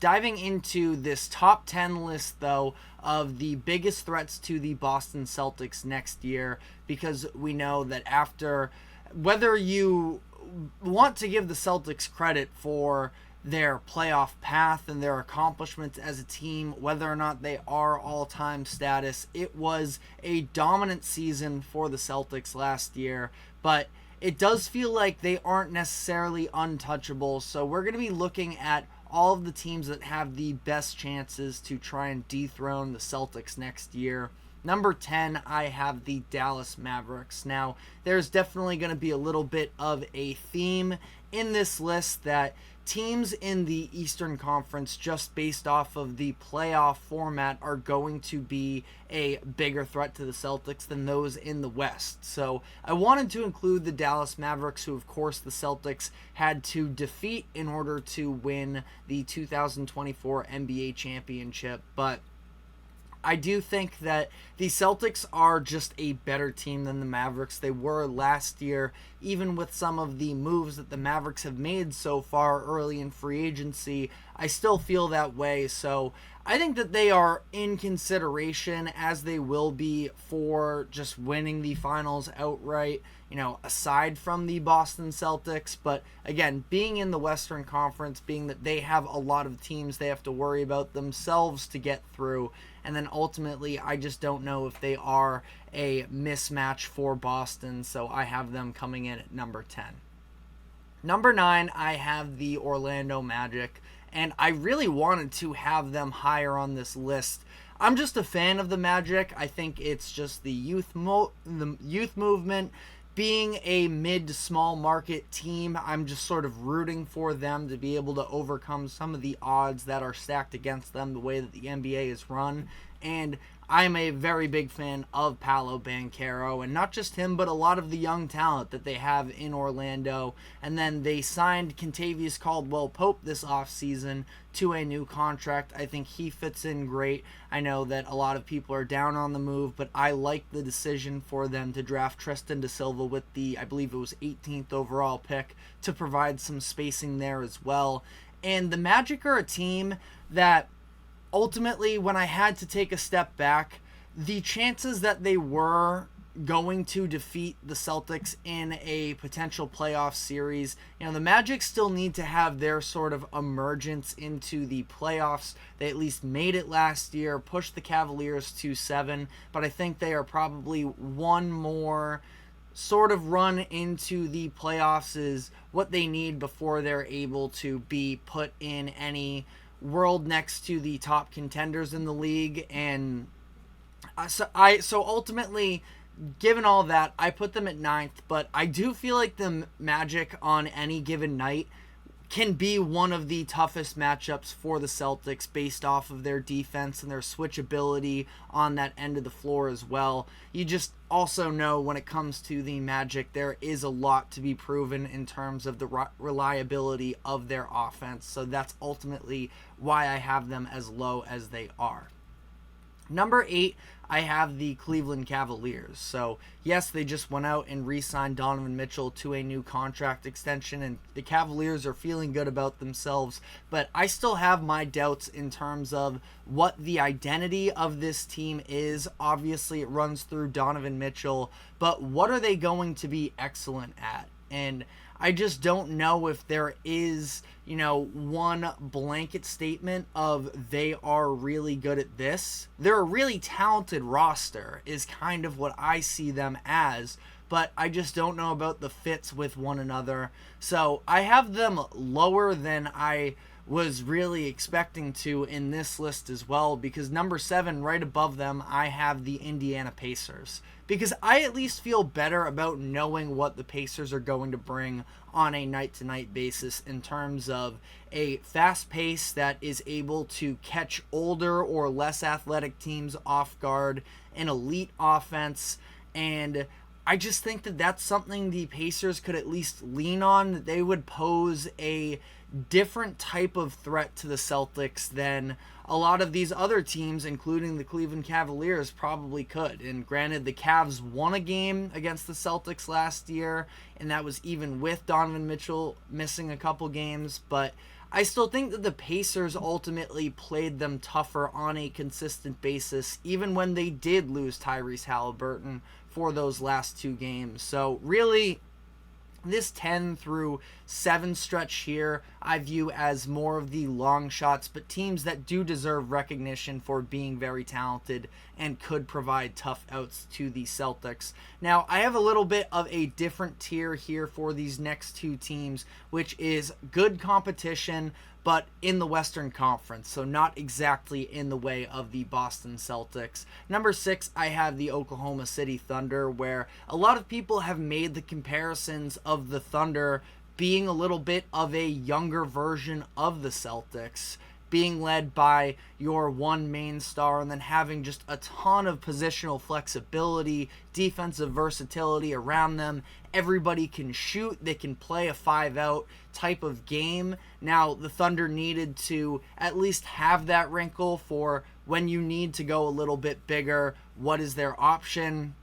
diving into this top 10 list, though, of the biggest threats to the Boston Celtics next year, because we know that after, whether you want to give the Celtics credit for their playoff path and their accomplishments as a team, whether or not they are all-time status, it was a dominant season for the Celtics last year, but it does feel like they aren't necessarily untouchable. So we're going to be looking at all of the teams that have the best chances to try and dethrone the Celtics next year. Number 10, I have the Dallas Mavericks. Now, there's definitely going to be a little bit of a theme in this list that teams in the Eastern Conference, just based off of the playoff format, are going to be a bigger threat to the Celtics than those in the West. So I wanted to include the Dallas Mavericks, who of course the Celtics had to defeat in order to win the 2024 NBA championship. But I do think that the Celtics are just a better team than the Mavericks. They were last year, even with some of the moves that the Mavericks have made so far early in free agency. I still feel that way. So I think that they are in consideration, as they will be, for just winning the finals outright, aside from the Boston Celtics. But again, being in the Western Conference, being that they have a lot of teams they have to worry about themselves to get through, and then ultimately, I just don't know if they are a mismatch for Boston, so I have them coming in at number 10. Number 9, I have the Orlando Magic, and I really wanted to have them higher on this list. I'm just a fan of the Magic. I think it's just the youth movement. Being a mid to small market team, I'm just sort of rooting for them to be able to overcome some of the odds that are stacked against them the way that the NBA is run. And I'm a very big fan of Paolo Banchero, and not just him, but a lot of the young talent that they have in Orlando. And then they signed Kentavious Caldwell-Pope this offseason to a new contract. I think he fits in great. I know that a lot of people are down on the move, but I like the decision for them to draft Tristan da Silva with the, I believe it was 18th overall pick, to provide some spacing there as well. And the Magic are a team that ultimately, when I had to take a step back, the chances that they were going to defeat the Celtics in a potential playoff series, the Magic still need to have their sort of emergence into the playoffs. They at least made it last year, pushed the Cavaliers to 7, but I think they are probably one more sort of run into the playoffs is what they need before they're able to be put in any world next to the top contenders in the league. And so ultimately, given all that, I put them at 9th, but I do feel like the Magic on any given night can be one of the toughest matchups for the Celtics based off of their defense and their switchability on that end of the floor as well. You just also know when it comes to the Magic, there is a lot to be proven in terms of the reliability of their offense. So that's ultimately why I have them as low as they are. Number 8, I have the Cleveland Cavaliers. So, yes, they just went out and re-signed Donovan Mitchell to a new contract extension, and the Cavaliers are feeling good about themselves, but I still have my doubts in terms of what the identity of this team is. Obviously, it runs through Donovan Mitchell, but what are they going to be excellent at? And I just don't know if there is, one blanket statement of they are really good at this. They're a really talented roster is kind of what I see them as, but I just don't know about the fits with one another. So I have them lower than I was really expecting to in this list as well, because number 7, right above them, I have the Indiana Pacers, because I at least feel better about knowing what the Pacers are going to bring on a night-to-night basis in terms of a fast pace that is able to catch older or less athletic teams off guard, an elite offense, and I just think that that's something the Pacers could at least lean on, that they would pose a different type of threat to the Celtics than a lot of these other teams, including the Cleveland Cavaliers, probably could. And granted, the Cavs won a game against the Celtics last year, and that was even with Donovan Mitchell missing a couple games, but I still think that the Pacers ultimately played them tougher on a consistent basis, even when they did lose Tyrese Halliburton for those last 2 games. So really, this 10-7 stretch here I view as more of the long shots, but teams that do deserve recognition for being very talented and could provide tough outs to the Celtics. Now, I have a little bit of a different tier here for these next 2 teams, which is good competition, but in the Western Conference, so not exactly in the way of the Boston Celtics. Number 6, I have the Oklahoma City Thunder, where a lot of people have made the comparisons of the Thunder being a little bit of a younger version of the Celtics, being led by your one main star and then having just a ton of positional flexibility, defensive versatility around them. Everybody can shoot, they can play a 5-out type of game. Now, the Thunder needed to at least have that wrinkle for when you need to go a little bit bigger. What is their option?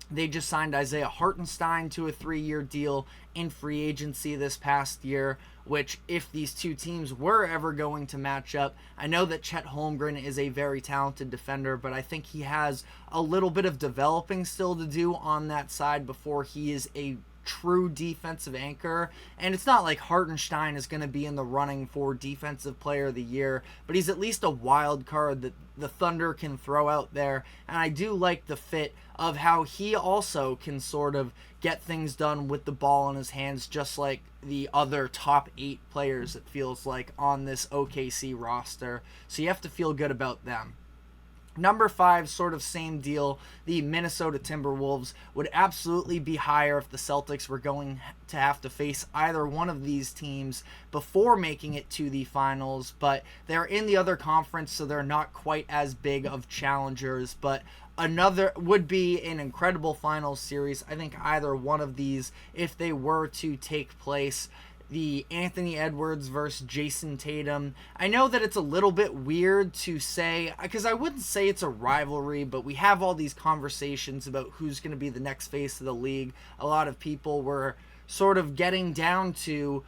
They just signed Isaiah Hartenstein to a 3-year deal in free agency this past year, which if these 2 teams were ever going to match up, I know that Chet Holmgren is a very talented defender, but I think he has a little bit of developing still to do on that side before he is a true defensive anchor. And it's not like Hartenstein is going to be in the running for Defensive Player of the Year, but he's at least a wild card that the Thunder can throw out there. And I do like the fit of how he also can sort of get things done with the ball in his hands, just like the other top 8 players, it feels like, on this OKC roster. So you have to feel good about them. Number 5, sort of same deal. The Minnesota Timberwolves would absolutely be higher if the Celtics were going to have to face either one of these teams before making it to the finals, but they're in the other conference, so they're not quite as big of challengers, but another would be an incredible finals series. I think either one of these, if they were to take place, the Anthony Edwards versus Jason Tatum. I know that it's a little bit weird to say, because I wouldn't say it's a rivalry, but we have all these conversations about who's going to be the next face of the league. A lot of people were sort of getting down to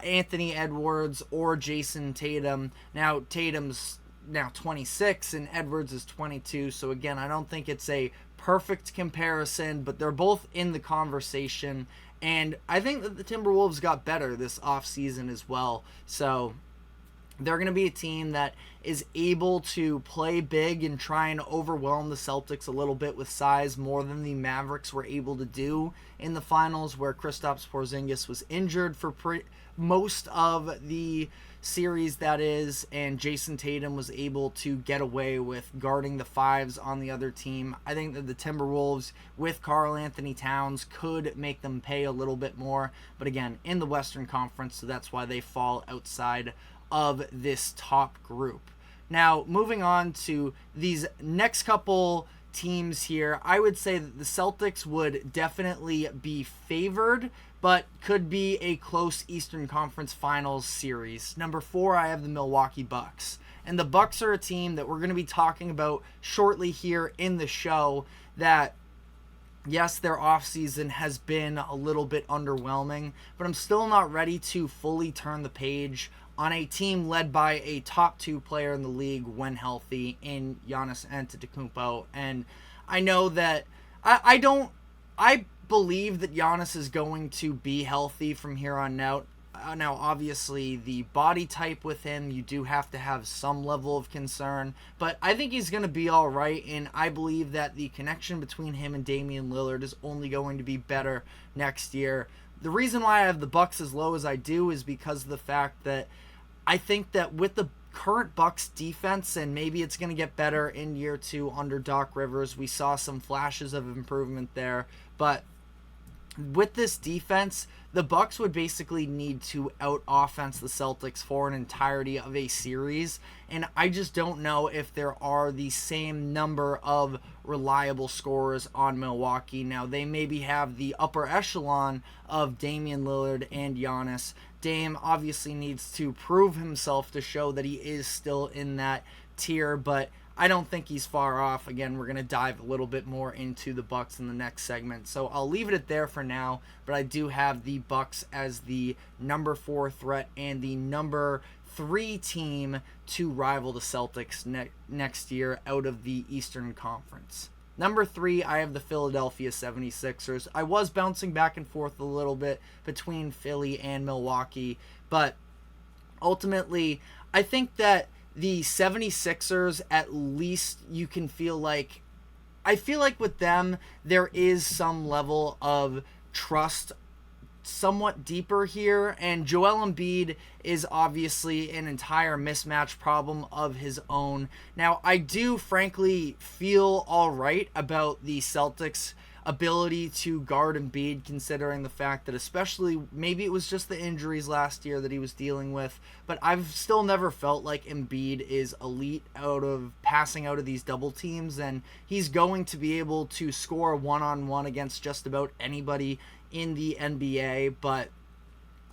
Anthony Edwards or Jason Tatum. Now, Tatum's now 26 and Edwards is 22, so again, I don't think it's a perfect comparison, but they're both in the conversation. And I think that the Timberwolves got better this offseason as well. So they're going to be a team that is able to play big and try and overwhelm the Celtics a little bit with size, more than the Mavericks were able to do in the finals, where Kristaps Porzingis was injured for most of the series, that is, and Jason Tatum was able to get away with guarding the 5s on the other team. I think that the Timberwolves with Karl Anthony Towns could make them pay a little bit more, but again, in the Western Conference, so that's why they fall outside of this top group. Now, moving on to these next couple teams here, I would say that the Celtics would definitely be favored, but could be a close Eastern Conference Finals series. Number 4, I have the Milwaukee Bucks. And the Bucks are a team that we're going to be talking about shortly here in the show that, yes, their offseason has been a little bit underwhelming, but I'm still not ready to fully turn the page on a team led by a top 2 player in the league when healthy in Giannis Antetokounmpo. And I know that I believe that Giannis is going to be healthy from here on out. Now, obviously, the body type with him, you do have to have some level of concern, but I think he's going to be all right, and I believe that the connection between him and Damian Lillard is only going to be better next year. The reason why I have the Bucks as low as I do is because of the fact that I think that with the current Bucks defense, and maybe it's going to get better in year 2 under Doc Rivers, we saw some flashes of improvement there, but with this defense, the Bucks would basically need to out-offense the Celtics for an entirety of a series, and I just don't know if there are the same number of reliable scorers on Milwaukee. Now, they maybe have the upper echelon of Damian Lillard and Giannis. Dame obviously needs to prove himself to show that he is still in that tier, but I don't think he's far off. Again, we're going to dive a little bit more into the Bucks in the next segment. So I'll leave it at there for now, but I do have the Bucks as the number 4 threat and the number 3 team to rival the Celtics next year out of the Eastern Conference. Number 3, I have the Philadelphia 76ers. I was bouncing back and forth a little bit between Philly and Milwaukee, but ultimately, I think that the 76ers, at least you can feel like, I feel like with them, there is some level of trust somewhat deeper here, and Joel Embiid is obviously an entire mismatch problem of his own. Now, I do frankly feel all right about the Celtics' ability to guard Embiid, considering the fact that, especially, maybe it was just the injuries last year that he was dealing with, but I've still never felt like Embiid is elite out of passing out of these double teams, and he's going to be able to score one-on-one against just about anybody in the NBA. But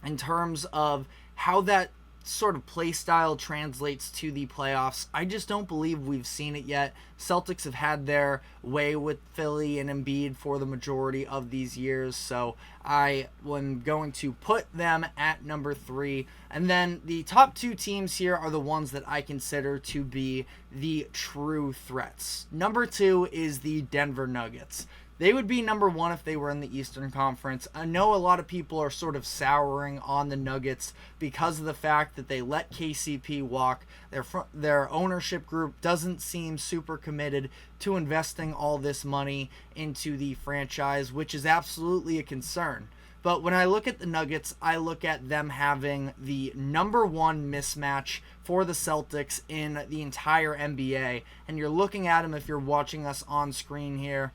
in terms of how that sort of play style translates to the playoffs, I just don't believe we've seen it yet. Celtics have had their way with Philly and Embiid for the majority of these years, so I am going to put them at number 3. And then the top 2 teams here are the ones that I consider to be the true threats. Number 2 is the Denver Nuggets. They would be number 1 if they were in the Eastern Conference. I know a lot of people are sort of souring on the Nuggets because of the fact that they let KCP walk. Their ownership group doesn't seem super committed to investing all this money into the franchise, which is absolutely a concern. But when I look at the Nuggets, I look at them having the number 1 mismatch for the Celtics in the entire NBA. And you're looking at them, if you're watching us on screen here,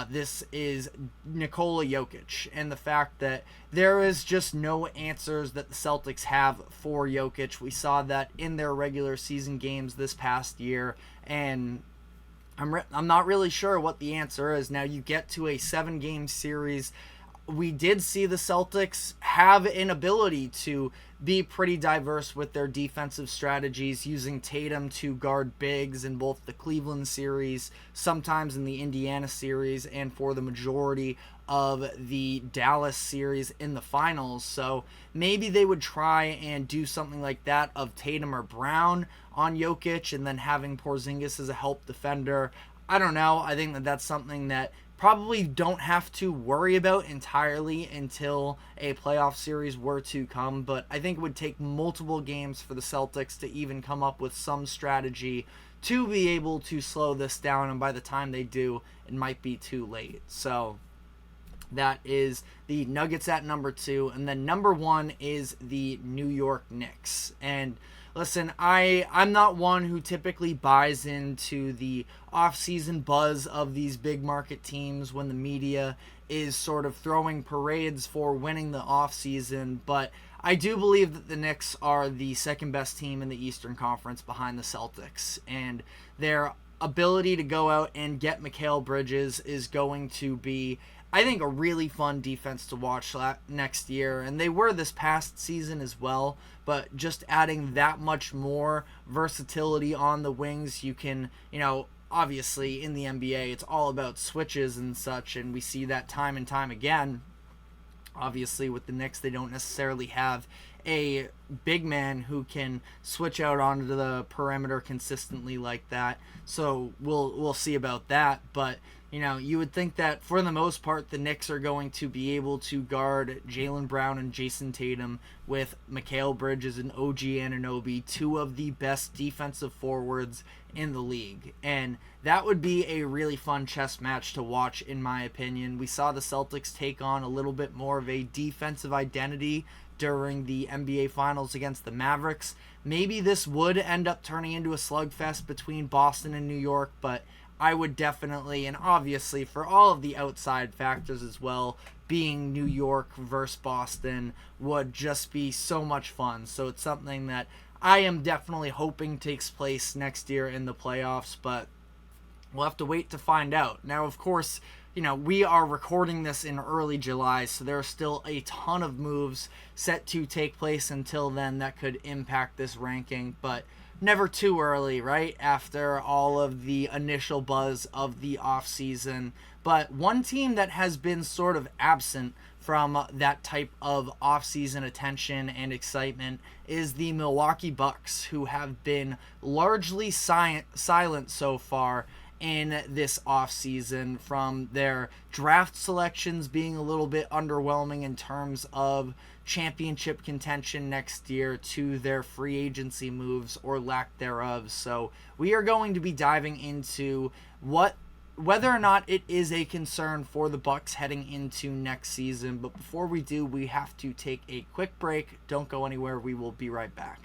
this is Nikola Jokic, and the fact that there is just no answers that the Celtics have for Jokic. We saw that in their regular season games this past year, and I'm not really sure what the answer is. Now, you get to a 7-game series. We did see the Celtics have an ability to be pretty diverse with their defensive strategies, using Tatum to guard bigs in both the Cleveland series, sometimes in the Indiana series, and for the majority of the Dallas series in the finals. So maybe they would try and do something like that of Tatum or Brown on Jokic, and then having Porzingis as a help defender. I don't know. I think that that's something that probably don't have to worry about entirely until a playoff series were to come, but I think it would take multiple games for the Celtics to even come up with some strategy to be able to slow this down, and by the time they do, it might be too late. So that is the Nuggets at number 2, and then number 1 is the New York Knicks. And listen, I'm not one who typically buys into the off-season buzz of these big market teams when the media is sort of throwing parades for winning the off-season, but I do believe that the Knicks are the second best team in the Eastern Conference behind the Celtics, and their ability to go out and get Mikal Bridges is going to be, I think, a really fun defense to watch next year, and they were this past season as well, but just adding that much more versatility on the wings, you can, obviously in the NBA, it's all about switches and such, and we see that time and time again. Obviously, with the Knicks, they don't necessarily have a big man who can switch out onto the perimeter consistently like that, so we'll see about that. But you would think that for the most part, the Knicks are going to be able to guard Jaylen Brown and Jason Tatum with Mikal Bridges and OG Anunoby, 2 of the best defensive forwards in the league. And that would be a really fun chess match to watch, in my opinion. We saw the Celtics take on a little bit more of a defensive identity during the NBA Finals against the Mavericks. Maybe this would end up turning into a slugfest between Boston and New York, but I would definitely, and obviously for all of the outside factors as well, being New York versus Boston would just be so much fun. So it's something that I am definitely hoping takes place next year in the playoffs, but we'll have to wait to find out. Now, of course, we are recording this in early July, so there are still a ton of moves set to take place until then that could impact this ranking, but never too early, right? After all of the initial buzz of the offseason. But one team that has been sort of absent from that type of offseason attention and excitement is the Milwaukee Bucks, who have been largely silent so far in this offseason, from their draft selections being a little bit underwhelming in terms of championship contention next year to their free agency moves or lack thereof. So we are going to be diving into whether or not it is a concern for the Bucks heading into next season. But before we do, we have to take a quick break. Don't go anywhere. We will be right back.